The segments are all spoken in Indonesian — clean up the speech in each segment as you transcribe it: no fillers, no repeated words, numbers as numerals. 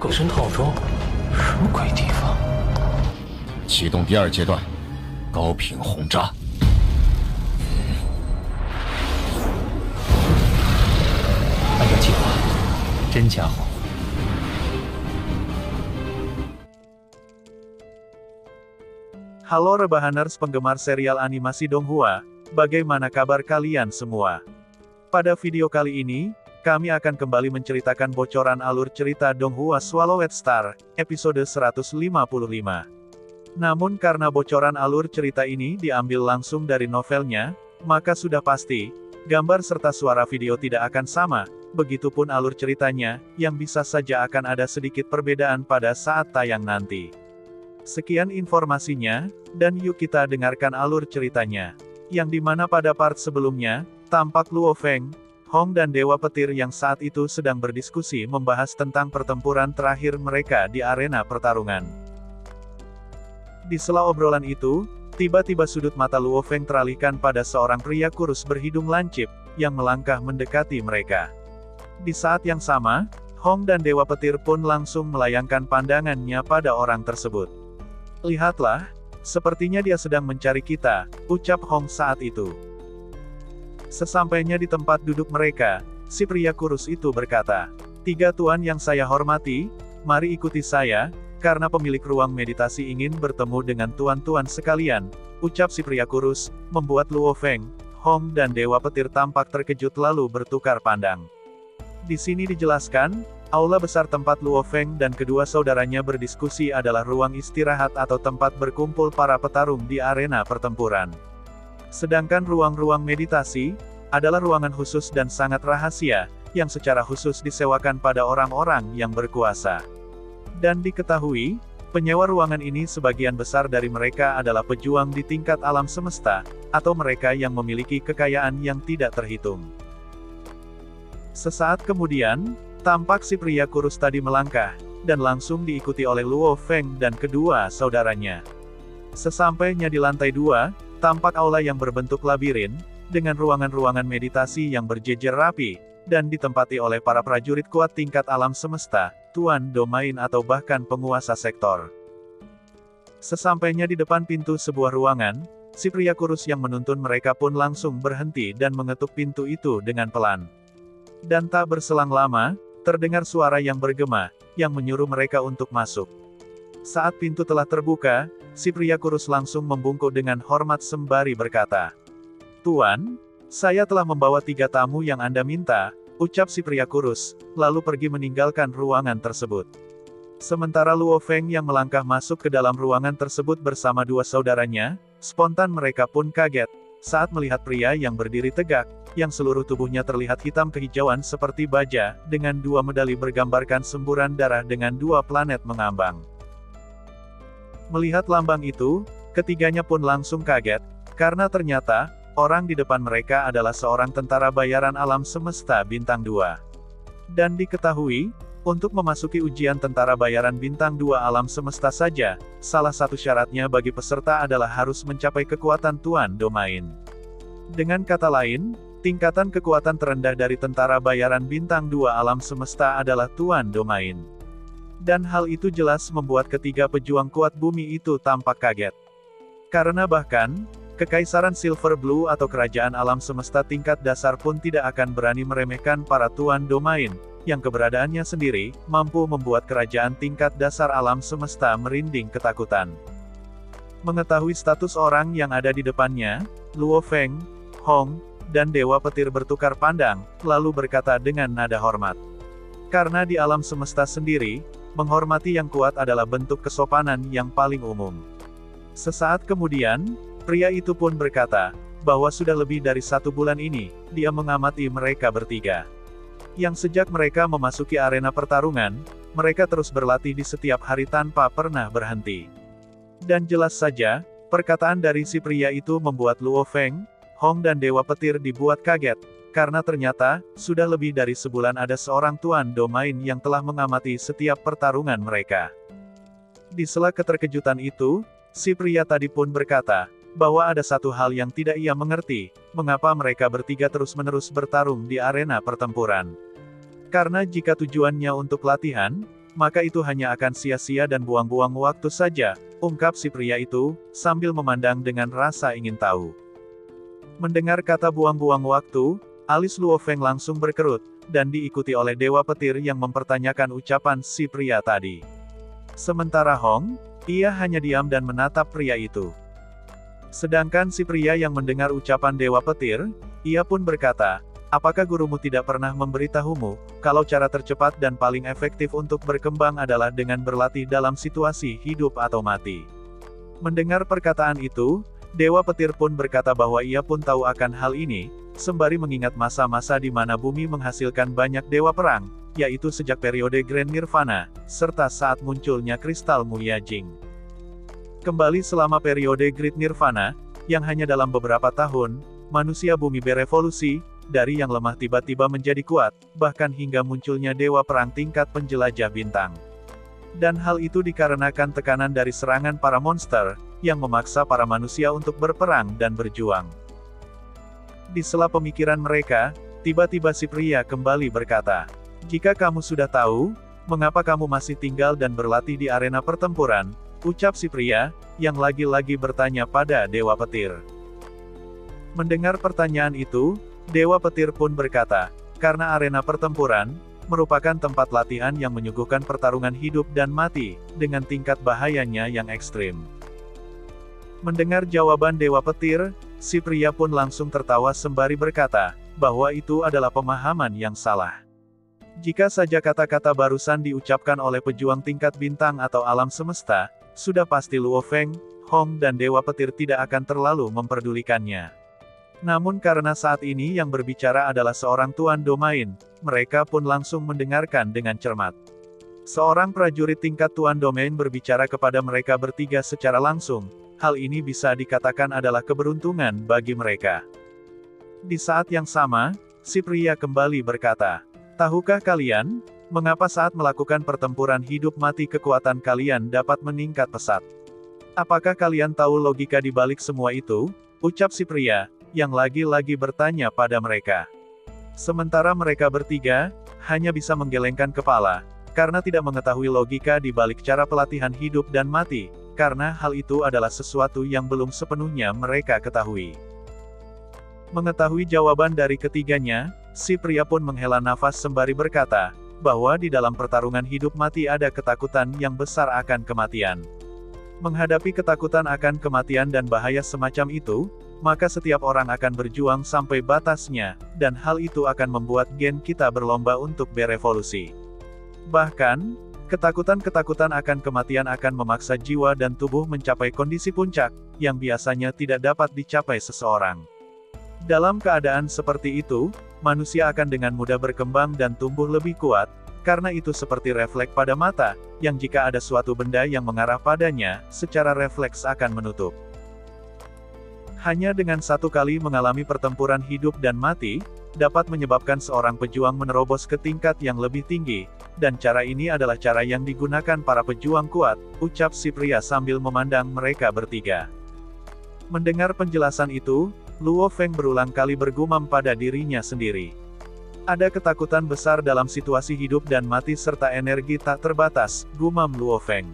鬼神套装，什么鬼地方？启动第2阶段，高频轰炸。按照计划，真家伙。 Halo Rebahaners penggemar serial animasi Donghua, bagaimana kabar kalian semua? Pada video kali ini, kami akan kembali menceritakan bocoran alur cerita Donghua Swallowed Star, episode 155. Namun karena bocoran alur cerita ini diambil langsung dari novelnya, maka sudah pasti, gambar serta suara video tidak akan sama, begitupun alur ceritanya, yang bisa saja akan ada sedikit perbedaan pada saat tayang nanti. Sekian informasinya, dan yuk kita dengarkan alur ceritanya. Yang dimana pada part sebelumnya, tampak Luo Feng, Hong dan Dewa Petir yang saat itu sedang berdiskusi membahas tentang pertempuran terakhir mereka di arena pertarungan. Di sela obrolan itu, tiba-tiba sudut mata Luo Feng teralihkan pada seorang pria kurus berhidung lancip, yang melangkah mendekati mereka. Di saat yang sama, Hong dan Dewa Petir pun langsung melayangkan pandangannya pada orang tersebut. Lihatlah, sepertinya dia sedang mencari kita, ucap Hong saat itu. Sesampainya di tempat duduk mereka, si pria kurus itu berkata, "Tiga tuan yang saya hormati, mari ikuti saya, karena pemilik ruang meditasi ingin bertemu dengan tuan-tuan sekalian," ucap si pria kurus, membuat Luo Feng, Hong dan Dewa Petir tampak terkejut lalu bertukar pandang. Di sini dijelaskan, aula besar tempat Luo Feng dan kedua saudaranya berdiskusi adalah ruang istirahat atau tempat berkumpul para petarung di arena pertempuran. Sedangkan ruang-ruang meditasi, adalah ruangan khusus dan sangat rahasia, yang secara khusus disewakan pada orang-orang yang berkuasa. Dan diketahui, penyewa ruangan ini sebagian besar dari mereka adalah pejuang di tingkat alam semesta, atau mereka yang memiliki kekayaan yang tidak terhitung. Sesaat kemudian, tampak si pria kurus tadi melangkah, dan langsung diikuti oleh Luo Feng dan kedua saudaranya. Sesampainya di lantai 2, tampak aula yang berbentuk labirin, dengan ruangan-ruangan meditasi yang berjejer rapi, dan ditempati oleh para prajurit kuat tingkat alam semesta, tuan domain atau bahkan penguasa sektor. Sesampainya di depan pintu sebuah ruangan, si pria kurus yang menuntun mereka pun langsung berhenti dan mengetuk pintu itu dengan pelan. Dan tak berselang lama, terdengar suara yang bergema, yang menyuruh mereka untuk masuk. Saat pintu telah terbuka, si pria kurus langsung membungkuk dengan hormat sembari berkata, "Tuan, saya telah membawa 3 tamu yang Anda minta," ucap si pria kurus, lalu pergi meninggalkan ruangan tersebut. Sementara Luo Feng yang melangkah masuk ke dalam ruangan tersebut bersama 2 saudaranya, spontan mereka pun kaget, saat melihat pria yang berdiri tegak, yang seluruh tubuhnya terlihat hitam kehijauan seperti baja, dengan 2 medali bergambarkan semburan darah dengan 2 planet mengambang. Melihat lambang itu, ketiganya pun langsung kaget, karena ternyata, orang di depan mereka adalah seorang tentara bayaran alam semesta bintang 2. Dan diketahui, untuk memasuki ujian tentara bayaran bintang 2 alam semesta saja, salah satu syaratnya bagi peserta adalah harus mencapai kekuatan tuan domain. Dengan kata lain, tingkatan kekuatan terendah dari tentara bayaran bintang 2 alam semesta adalah tuan domain. Dan hal itu jelas membuat ketiga pejuang kuat bumi itu tampak kaget. Karena bahkan, Kekaisaran Silver Blue atau kerajaan alam semesta tingkat dasar pun tidak akan berani meremehkan para tuan domain, yang keberadaannya sendiri, mampu membuat kerajaan tingkat dasar alam semesta merinding ketakutan. Mengetahui status orang yang ada di depannya, Luo Feng, Hong, dan Dewa Petir bertukar pandang, lalu berkata dengan nada hormat. Karena di alam semesta sendiri, menghormati yang kuat adalah bentuk kesopanan yang paling umum. Sesaat kemudian, pria itu pun berkata, bahwa sudah lebih dari 1 bulan ini, dia mengamati mereka bertiga. Yang sejak mereka memasuki arena pertarungan, mereka terus berlatih di setiap hari tanpa pernah berhenti. Dan jelas saja, perkataan dari si pria itu membuat Luo Feng, Hong dan Dewa Petir dibuat kaget, karena ternyata, sudah lebih dari sebulan ada seorang tuan domain yang telah mengamati setiap pertarungan mereka. Di sela keterkejutan itu, si pria tadi pun berkata, bahwa ada satu hal yang tidak ia mengerti, mengapa mereka bertiga terus-menerus bertarung di arena pertempuran. Karena jika tujuannya untuk latihan, maka itu hanya akan sia-sia dan buang-buang waktu saja, ungkap si pria itu, sambil memandang dengan rasa ingin tahu. Mendengar kata buang-buang waktu, alis Luo Feng langsung berkerut, dan diikuti oleh Dewa Petir yang mempertanyakan ucapan si pria tadi. Sementara Hong, ia hanya diam dan menatap pria itu. Sedangkan si pria yang mendengar ucapan Dewa Petir, ia pun berkata, apakah gurumu tidak pernah memberitahumu, kalau cara tercepat dan paling efektif untuk berkembang adalah dengan berlatih dalam situasi hidup atau mati? Mendengar perkataan itu, Dewa Petir pun berkata bahwa ia pun tahu akan hal ini, sembari mengingat masa-masa di mana bumi menghasilkan banyak dewa perang, yaitu sejak periode Grand Nirvana, serta saat munculnya kristal Mulia Jing. Kembali selama periode Great Nirvana, yang hanya dalam beberapa tahun, manusia bumi berevolusi, dari yang lemah tiba-tiba menjadi kuat, bahkan hingga munculnya dewa perang tingkat penjelajah bintang. Dan hal itu dikarenakan tekanan dari serangan para monster, yang memaksa para manusia untuk berperang dan berjuang. Di sela pemikiran mereka, tiba-tiba si pria kembali berkata, jika kamu sudah tahu, mengapa kamu masih tinggal dan berlatih di arena pertempuran? Ucap si pria, yang lagi-lagi bertanya pada Dewa Petir. Mendengar pertanyaan itu, Dewa Petir pun berkata, karena arena pertempuran, merupakan tempat latihan yang menyuguhkan pertarungan hidup dan mati, dengan tingkat bahayanya yang ekstrim. Mendengar jawaban Dewa Petir, si pria pun langsung tertawa sembari berkata, bahwa itu adalah pemahaman yang salah. Jika saja kata-kata barusan diucapkan oleh pejuang tingkat bintang atau alam semesta, sudah pasti Luo Feng, Hong dan Dewa Petir tidak akan terlalu memperdulikannya. Namun karena saat ini yang berbicara adalah seorang tuan domain, mereka pun langsung mendengarkan dengan cermat. Seorang prajurit tingkat tuan domain berbicara kepada mereka bertiga secara langsung, hal ini bisa dikatakan adalah keberuntungan bagi mereka. Di saat yang sama, si pria kembali berkata, tahukah kalian, mengapa saat melakukan pertempuran hidup mati kekuatan kalian dapat meningkat pesat? Apakah kalian tahu logika di balik semua itu? Ucap si pria, yang lagi-lagi bertanya pada mereka. Sementara mereka bertiga, hanya bisa menggelengkan kepala, karena tidak mengetahui logika di balik cara pelatihan hidup dan mati, karena hal itu adalah sesuatu yang belum sepenuhnya mereka ketahui. Mengetahui jawaban dari ketiganya, si pria pun menghela nafas sembari berkata, bahwa di dalam pertarungan hidup mati ada ketakutan yang besar akan kematian. Menghadapi ketakutan akan kematian dan bahaya semacam itu, maka setiap orang akan berjuang sampai batasnya, dan hal itu akan membuat gen kita berlomba untuk berevolusi. Bahkan, ketakutan-ketakutan akan kematian akan memaksa jiwa dan tubuh mencapai kondisi puncak, yang biasanya tidak dapat dicapai seseorang. Dalam keadaan seperti itu, manusia akan dengan mudah berkembang dan tumbuh lebih kuat, karena itu seperti refleks pada mata, yang jika ada suatu benda yang mengarah padanya, secara refleks akan menutup. Hanya dengan satu kali mengalami pertempuran hidup dan mati, dapat menyebabkan seorang pejuang menerobos ke tingkat yang lebih tinggi, dan cara ini adalah cara yang digunakan para pejuang kuat, ucap si pria sambil memandang mereka bertiga. Mendengar penjelasan itu, Luo Feng berulang kali bergumam pada dirinya sendiri. Ada ketakutan besar dalam situasi hidup dan mati serta energi tak terbatas, gumam Luo Feng.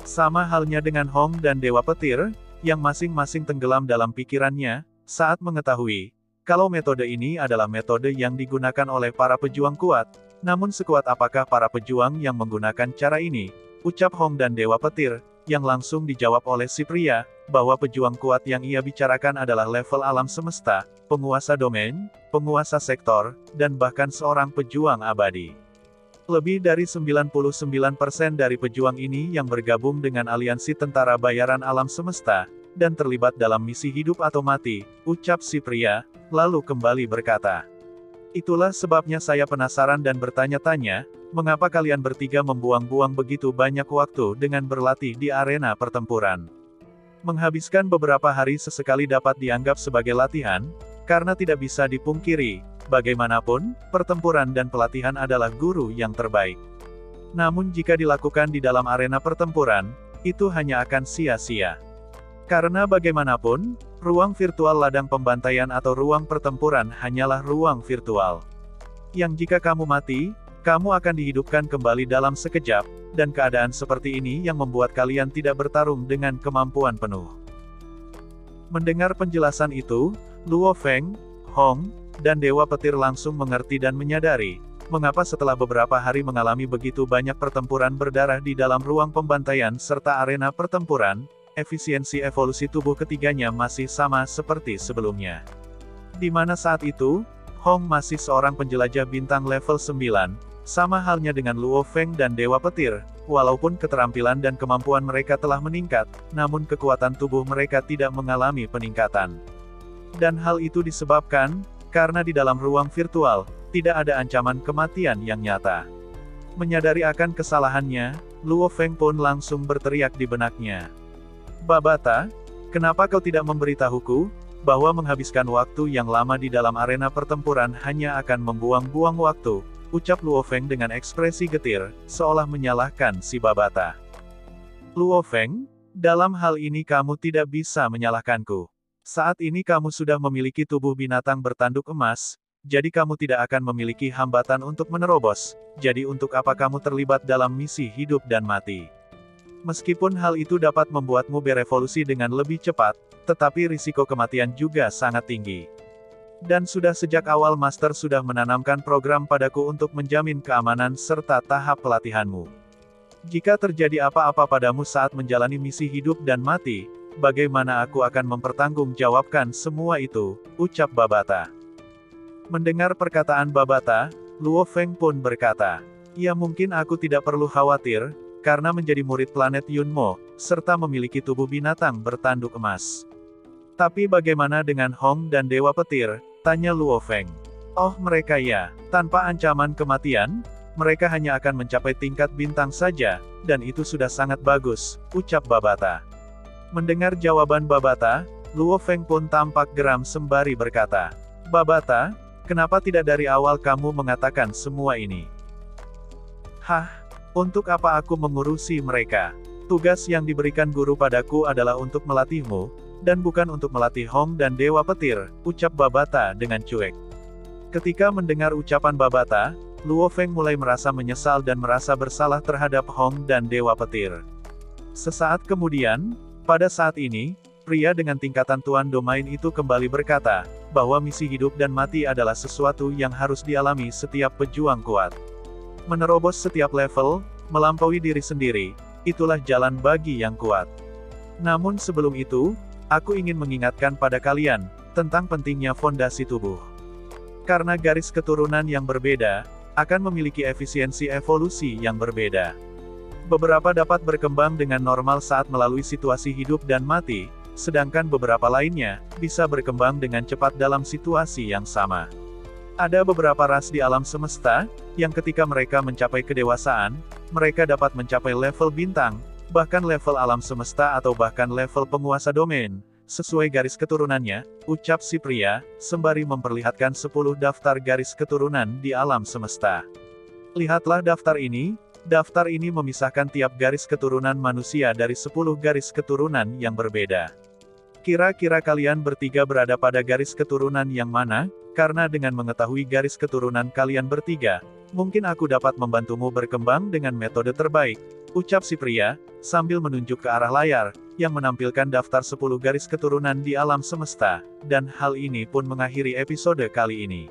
Sama halnya dengan Hong dan Dewa Petir, yang masing-masing tenggelam dalam pikirannya, saat mengetahui, kalau metode ini adalah metode yang digunakan oleh para pejuang kuat, namun sekuat apakah para pejuang yang menggunakan cara ini, ucap Hong dan Dewa Petir, yang langsung dijawab oleh si pria, bahwa pejuang kuat yang ia bicarakan adalah level alam semesta, penguasa domain, penguasa sektor, dan bahkan seorang pejuang abadi. Lebih dari 99% dari pejuang ini yang bergabung dengan aliansi tentara bayaran alam semesta, dan terlibat dalam misi hidup atau mati, ucap si pria, lalu kembali berkata. Itulah sebabnya saya penasaran dan bertanya-tanya, mengapa kalian bertiga membuang-buang begitu banyak waktu dengan berlatih di arena pertempuran. Menghabiskan beberapa hari sesekali dapat dianggap sebagai latihan, karena tidak bisa dipungkiri, bagaimanapun, pertempuran dan pelatihan adalah guru yang terbaik. Namun jika dilakukan di dalam arena pertempuran, itu hanya akan sia-sia. Karena bagaimanapun, ruang virtual ladang pembantaian atau ruang pertempuran hanyalah ruang virtual. Yang jika kamu mati, Kamu akan dihidupkan kembali dalam sekejap, dan keadaan seperti ini yang membuat kalian tidak bertarung dengan kemampuan penuh. Mendengar penjelasan itu, Luo Feng, Hong, dan Dewa Petir langsung mengerti dan menyadari, mengapa setelah beberapa hari mengalami begitu banyak pertempuran berdarah di dalam ruang pembantaian serta arena pertempuran, efisiensi evolusi tubuh ketiganya masih sama seperti sebelumnya. Di mana saat itu, Hong masih seorang penjelajah bintang level 9, sama halnya dengan Luo Feng dan Dewa Petir, walaupun keterampilan dan kemampuan mereka telah meningkat, namun kekuatan tubuh mereka tidak mengalami peningkatan. Dan hal itu disebabkan, karena di dalam ruang virtual, tidak ada ancaman kematian yang nyata. Menyadari akan kesalahannya, Luo Feng pun langsung berteriak di benaknya. Babata, kenapa kau tidak memberitahuku, bahwa menghabiskan waktu yang lama di dalam arena pertempuran hanya akan membuang-buang waktu, ucap Luo Feng dengan ekspresi getir, seolah menyalahkan si Babata. Luo Feng, dalam hal ini kamu tidak bisa menyalahkanku. Saat ini kamu sudah memiliki tubuh binatang bertanduk emas, jadi kamu tidak akan memiliki hambatan untuk menerobos, jadi untuk apa kamu terlibat dalam misi hidup dan mati? Meskipun hal itu dapat membuatmu berevolusi dengan lebih cepat, tetapi risiko kematian juga sangat tinggi. Dan sudah sejak awal Master sudah menanamkan program padaku untuk menjamin keamanan serta tahap pelatihanmu. Jika terjadi apa-apa padamu saat menjalani misi hidup dan mati, bagaimana aku akan mempertanggungjawabkan semua itu, ucap Babata. Mendengar perkataan Babata, Luo Feng pun berkata, ya mungkin aku tidak perlu khawatir, karena menjadi murid planet Yunmo, serta memiliki tubuh binatang bertanduk emas. Tapi bagaimana dengan Hong dan Dewa Petir? Tanya Luo Feng. Oh mereka ya, tanpa ancaman kematian, mereka hanya akan mencapai tingkat bintang saja, dan itu sudah sangat bagus, ucap Babata. Mendengar jawaban Babata, Luo Feng pun tampak geram sembari berkata, Babata, kenapa tidak dari awal kamu mengatakan semua ini? Hah, untuk apa aku mengurusi mereka? Tugas yang diberikan guru padaku adalah untuk melatihmu, dan bukan untuk melatih Hong dan Dewa Petir, ucap Babata dengan cuek. Ketika mendengar ucapan Babata, Luo Feng mulai merasa menyesal dan merasa bersalah terhadap Hong dan Dewa Petir. Sesaat kemudian, pada saat ini, pria dengan tingkatan Tuan Domain itu kembali berkata, bahwa misi hidup dan mati adalah sesuatu yang harus dialami setiap pejuang kuat. Menerobos setiap level, melampaui diri sendiri, itulah jalan bagi yang kuat. Namun sebelum itu, aku ingin mengingatkan pada kalian, tentang pentingnya fondasi tubuh. Karena garis keturunan yang berbeda, akan memiliki efisiensi evolusi yang berbeda. Beberapa dapat berkembang dengan normal saat melalui situasi hidup dan mati, sedangkan beberapa lainnya, bisa berkembang dengan cepat dalam situasi yang sama. Ada beberapa ras di alam semesta, yang ketika mereka mencapai kedewasaan, mereka dapat mencapai level bintang, bahkan level alam semesta atau bahkan level penguasa domain, sesuai garis keturunannya, ucap si pria, sembari memperlihatkan 10 daftar garis keturunan di alam semesta. Lihatlah daftar ini memisahkan tiap garis keturunan manusia dari 10 garis keturunan yang berbeda. Kira-kira kalian bertiga berada pada garis keturunan yang mana? Karena dengan mengetahui garis keturunan kalian bertiga, mungkin aku dapat membantumu berkembang dengan metode terbaik, ucap si pria, sambil menunjuk ke arah layar, yang menampilkan daftar 10 garis keturunan di alam semesta, dan hal ini pun mengakhiri episode kali ini.